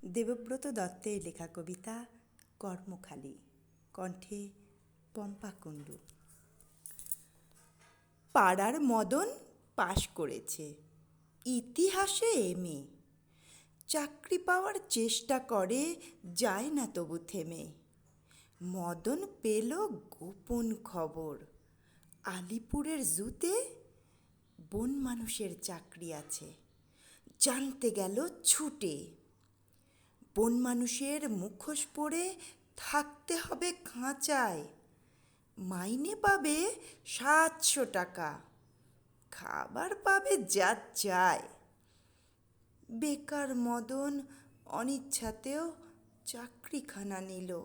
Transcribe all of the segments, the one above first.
দেবব্রত দত্তের লেখা কবিতা কর্মখালি, কণ্ঠে পম্পা কুণ্ডু। পাড়ার মদন পাশ করেছে, ইতিহাসে এমএ। চাকরি পাওয়ার চেষ্টা করে, যায় না তবু থেমে। মদন পেল গোপন খবর, আলিপুরের জুতে বন মানুষের চাকরি আছে। জানতে গেল ছুটে। বন মানুষের মুখোশ পরে থাকতে হবে খাঁচায়। মাইনে পাবে 700 টাকা, খাবার পাবে যা চায়। বেকার মদন অনিচ্ছাতেও চাকরিখানা নিল।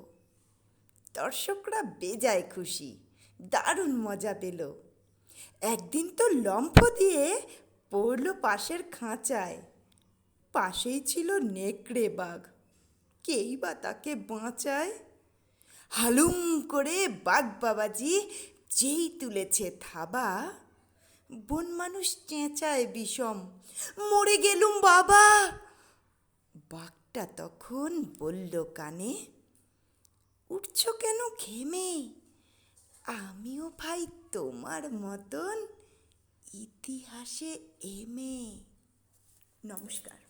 দর্শকরা বেজায় খুশি, দারুণ মজা পেল। একদিন তো লম্ফ দিয়ে পড়ল পাশের খাঁচায়। পাশেই ছিল নেকড়ে বাঘ, কেই বা তাকে বাঁচায়। হালুম করে বাঘ বাবাজি যেই তুলেছে থাবা, বন মানুষ চেঁচায় বিষম, মরে গেলুম বাবা। বাঘটা তখন বলল কানে, উঠছ কেন ঘেমে? আমিও ভাই তোমার মতন ইতিহাসে এমএ। নমস্কার।